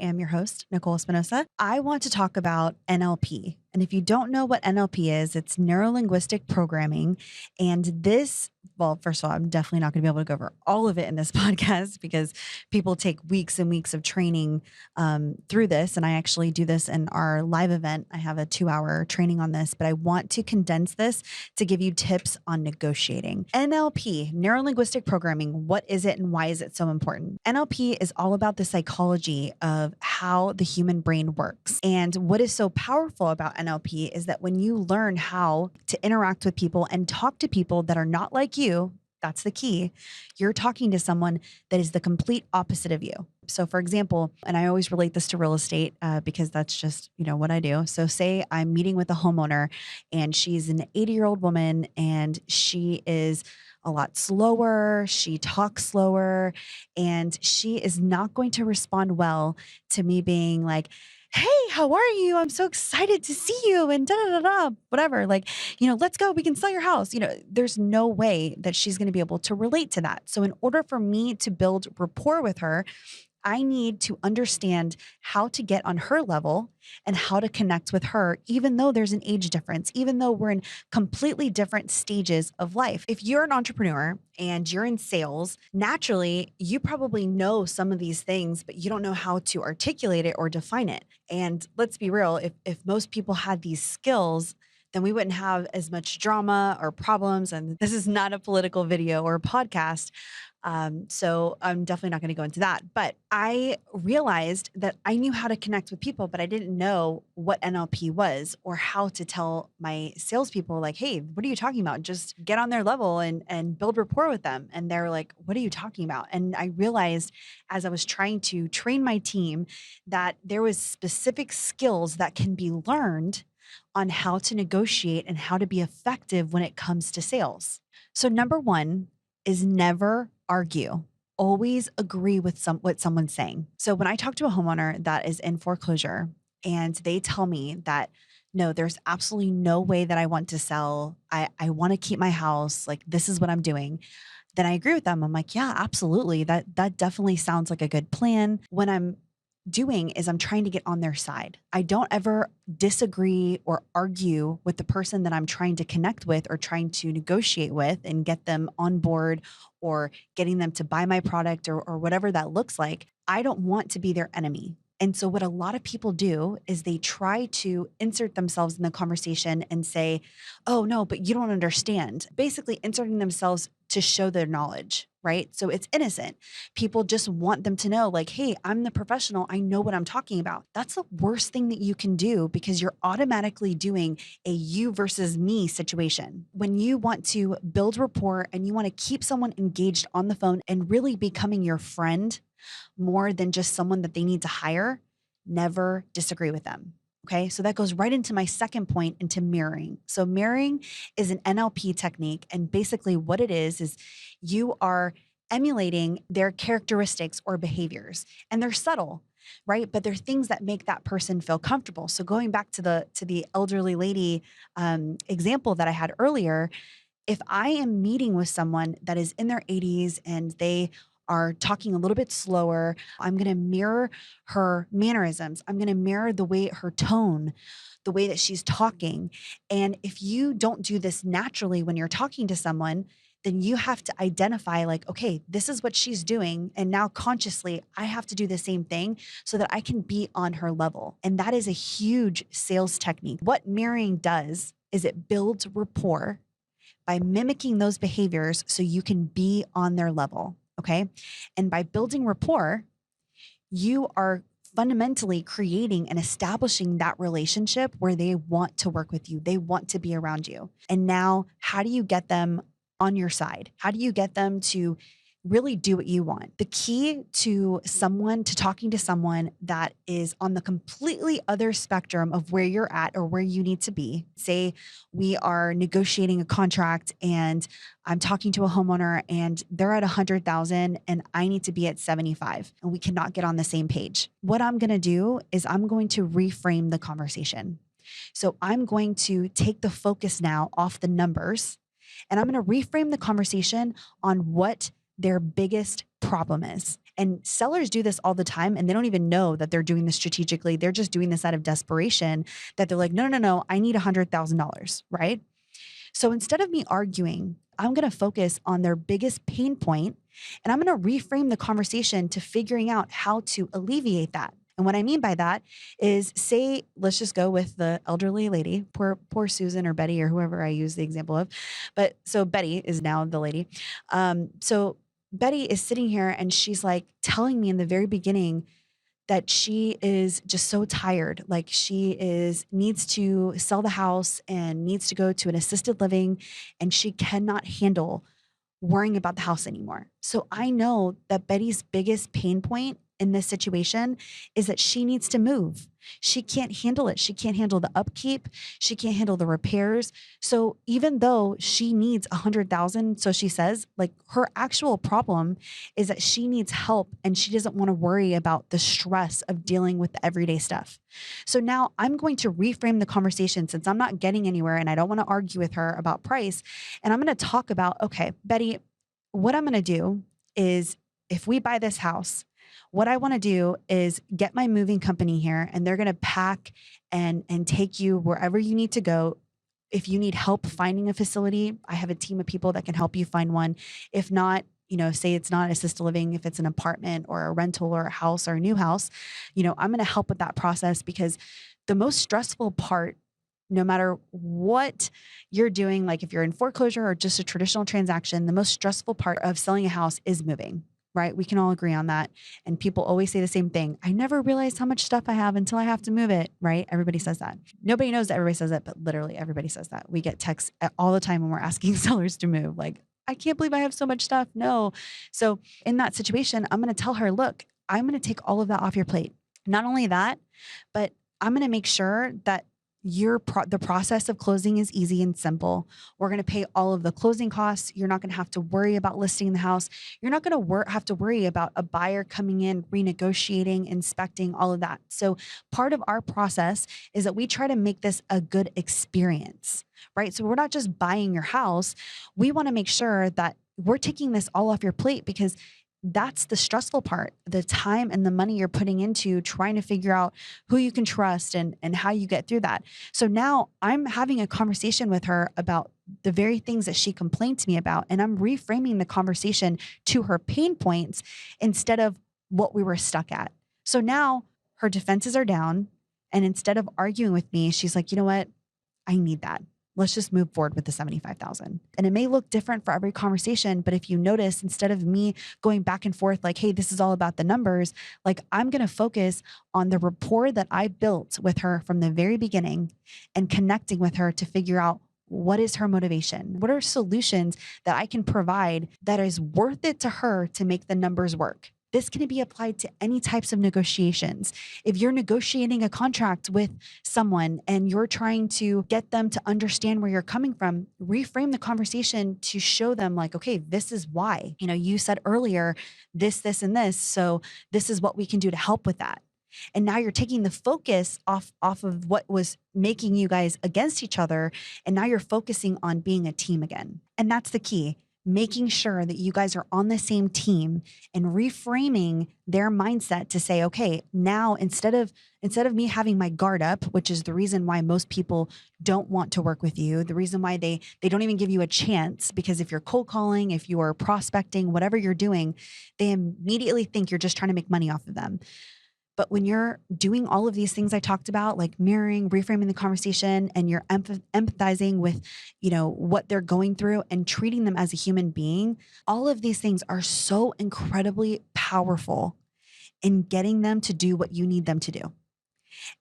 am your host, Nicole Espinosa. I want to talk about NLP. And if you don't know what NLP is, it's Neuro-Linguistic Programming. And this, well, first of all, I'm definitely not going to be able to go over all of it in this podcast because people take weeks and weeks of training through this. And I actually do this in our live event. I have a 2-hour training on this, but I want to condense this to give you tips on negotiating. NLP, Neuro-Linguistic Programming, what is it and why is it so important? NLP is all about the psychology of how the human brain works. And what is so powerful about NLP is that when you learn how to interact with people and talk to people that are not like you, that's the key. You're talking to someone that is the complete opposite of you. So for example, and I always relate this to real estate because that's just, what I do. So say I'm meeting with a homeowner and she's an 80-year-old woman and she is a lot slower. She talks slower and she is not going to respond well to me being like, hey, how are you? I'm so excited to see you and da da da da, whatever. Let's go. We can sell your house. There's no way that she's going to be able to relate to that. So in order for me to build rapport with her, I need to understand how to get on her level and how to connect with her, even though there's an age difference, even though we're in completely different stages of life. If you're an entrepreneur and you're in sales, naturally, you probably know some of these things, but you don't know how to articulate it or define it. And let's be real, if most people had these skills, then we wouldn't have as much drama or problems. And this is not a political video or a podcast. So I'm definitely not going to go into that. But I realized that I knew how to connect with people, but I didn't know what NLP was or how to tell my salespeople, like, hey, what are you talking about? Just get on their level and build rapport with them. And they're like, what are you talking about? And I realized as I was trying to train my team that there was specific skills that can be learned on how to negotiate and how to be effective when it comes to sales. So number one is never argue. Always agree with what someone's saying. So when I talk to a homeowner that is in foreclosure and they tell me that, no, there's absolutely no way that I want to sell. I want to keep my house. Like, this is what I'm doing. Then I agree with them. I'm like, yeah, absolutely. That definitely sounds like a good plan. When I'm doing is I'm trying to get on their side. I don't ever disagree or argue with the person that I'm trying to connect with or trying to negotiate with and get them on board or getting them to buy my product or whatever that looks like. I don't want to be their enemy. And so what a lot of people do is they try to insert themselves in the conversation and say, oh no, but you don't understand. Basically inserting themselves to show their knowledge, right? So it's innocent. People just want them to know like, hey, I'm the professional. I know what I'm talking about. That's the worst thing that you can do because you're automatically doing a you versus me situation. When you want to build rapport and you want to keep someone engaged on the phone and really becoming your friend, more than just someone that they need to hire, never disagree with them. Okay. So that goes right into my second point, into mirroring. So mirroring is an NLP technique. And basically what it is you are emulating their characteristics or behaviors, and they're subtle, right? But they're things that make that person feel comfortable. So going back to the elderly lady example that I had earlier, if I am meeting with someone that is in their 80s and they are talking a little bit slower, I'm going to mirror her mannerisms. I'm going to mirror her tone, the way that she's talking. And if you don't do this naturally when you're talking to someone, then you have to identify like, okay, this is what she's doing. And now consciously, I have to do the same thing so that I can be on her level. And that is a huge sales technique. What mirroring does is it builds rapport by mimicking those behaviors so you can be on their level. Okay. And by building rapport, you are fundamentally creating and establishing that relationship where they want to work with you. They want to be around you. And now, how do you get them on your side? How do you get them to really do what you want? The key to talking to someone that is on the completely other spectrum of where you're at or where you need to be. Say we are negotiating a contract and I'm talking to a homeowner and they're at 100,000 and I need to be at 75 and we cannot get on the same page. What I'm going to do is I'm going to reframe the conversation. So I'm going to take the focus now off the numbers and I'm going to reframe the conversation on what their biggest problem is. And sellers do this all the time, and they don't even know that they're doing this strategically. They're just doing this out of desperation, that they're like, no, I need $100,000, right? So instead of me arguing, I'm going to focus on their biggest pain point, and I'm going to reframe the conversation to figuring out how to alleviate that. And what I mean by that is, say, let's just go with the elderly lady, poor Susan or Betty or whoever I use the example of. But so Betty is now the lady. So Betty is sitting here and she's like telling me in the very beginning that she is just so tired. Like needs to sell the house and needs to go to an assisted living, and she cannot handle worrying about the house anymore. So I know that Betty's biggest pain point in this situation is that she needs to move. She can't handle it. She can't handle the upkeep. She can't handle the repairs. So even though she needs 100,000, so she says, like, her actual problem is that she needs help and she doesn't want to worry about the stress of dealing with the everyday stuff. So now I'm going to reframe the conversation, since I'm not getting anywhere and I don't want to argue with her about price. And I'm going to talk about, okay, Betty, what I'm going to do is, if we buy this house, what I want to do is get my moving company here, and they're going to pack and take you wherever you need to go. If you need help finding a facility, I have a team of people that can help you find one. If not, say it's not assisted living, if it's an apartment or a rental or a house or a new house, I'm going to help with that process, because the most stressful part, no matter what you're doing, like if you're in foreclosure or just a traditional transaction, the most stressful part of selling a house is moving. Right? We can all agree on that. And people always say the same thing. I never realized how much stuff I have until I have to move it. Right? Everybody says that. Nobody knows that everybody says that, but literally everybody says that. We get texts all the time when we're asking sellers to move. Like, I can't believe I have so much stuff. No. So in that situation, I'm going to tell her, look, I'm going to take all of that off your plate. Not only that, but I'm going to make sure that the process of closing is easy and simple. We're going to pay all of the closing costs. You're not going to have to worry about listing the house. You're not going to have to worry about a buyer coming in, renegotiating, inspecting, all of that. So part of our process is that we try to make this a good experience, right? So we're not just buying your house. We want to make sure that we're taking this all off your plate, because that's the stressful part, the time and the money you're putting into trying to figure out who you can trust and how you get through that. So now I'm having a conversation with her about the very things that she complained to me about, and I'm reframing the conversation to her pain points instead of what we were stuck at. So now her defenses are down, and instead of arguing with me, she's like, you know what? I need that. Let's just move forward with the 75,000. And it may look different for every conversation, but if you notice, instead of me going back and forth like, hey, this is all about the numbers, like, I'm going to focus on the rapport that I built with her from the very beginning and connecting with her to figure out what is her motivation? What are solutions that I can provide that is worth it to her to make the numbers work? This can be applied to any types of negotiations. If you're negotiating a contract with someone and you're trying to get them to understand where you're coming from, reframe the conversation to show them like, okay, this is why. You said earlier, this, and this. So this is what we can do to help with that. And now you're taking the focus off of what was making you guys against each other. And now you're focusing on being a team again. And that's the key. Making sure that you guys are on the same team and reframing their mindset to say, okay, now instead of me having my guard up, which is the reason why most people don't want to work with you, the reason why they don't even give you a chance, because if you're cold calling, if you are prospecting, whatever you're doing, they immediately think you're just trying to make money off of them. But when you're doing all of these things I talked about, like mirroring, reframing the conversation, and you're empathizing with, what they're going through and treating them as a human being, all of these things are so incredibly powerful in getting them to do what you need them to do.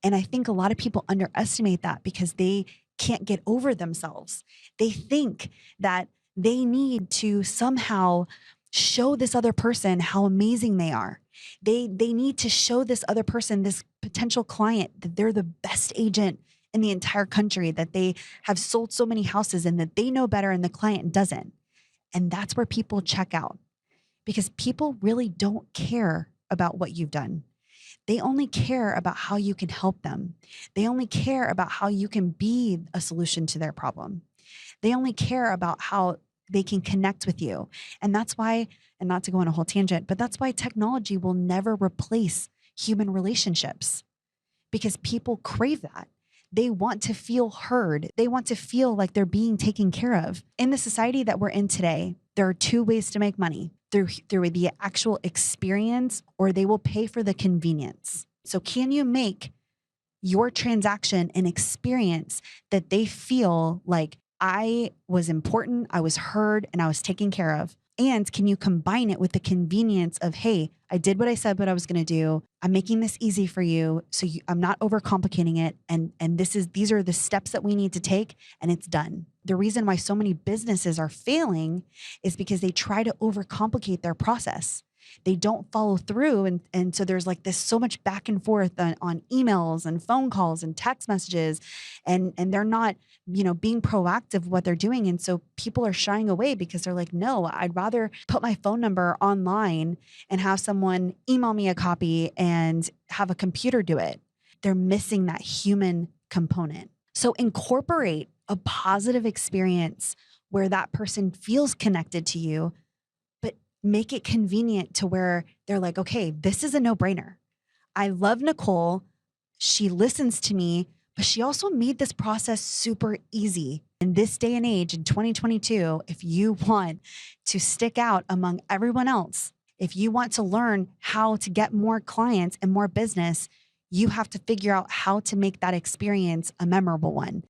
And I think a lot of people underestimate that because they can't get over themselves. They think that they need to somehow show this other person how amazing they are. They need to show this other person, this potential client, that they're the best agent in the entire country, that they have sold so many houses and that they know better and the client doesn't. And that's where people check out, because people really don't care about what you've done. They only care about how you can help them. They only care about how you can be a solution to their problem. They only care about how they can connect with you. And that's why, and not to go on a whole tangent, but that's why technology will never replace human relationships, because people crave that. They want to feel heard. They want to feel like they're being taken care of. In the society that we're in today, there are two ways to make money: through the actual experience, or they will pay for the convenience. So can you make your transaction an experience that they feel like I was important, I was heard, and I was taken care of? And can you combine it with the convenience of, hey, I did what I said what I was going to do. I'm making this easy for you, so I'm not overcomplicating it. And these are the steps that we need to take, and it's done. The reason why so many businesses are failing is because they try to overcomplicate their process. They don't follow through. And so there's like this so much back and forth on emails and phone calls and text messages, and they're not, being proactive with what they're doing. And so people are shying away because they're like, no, I'd rather put my phone number online and have someone email me a copy and have a computer do it. They're missing that human component. So incorporate a positive experience where that person feels connected to you, but make it convenient to where they're like, okay, this is a no-brainer. I love Nicole. She listens to me, but she also made this process super easy. In this day and age, in 2022, if you want to stick out among everyone else, if you want to learn how to get more clients and more business, you have to figure out how to make that experience a memorable one.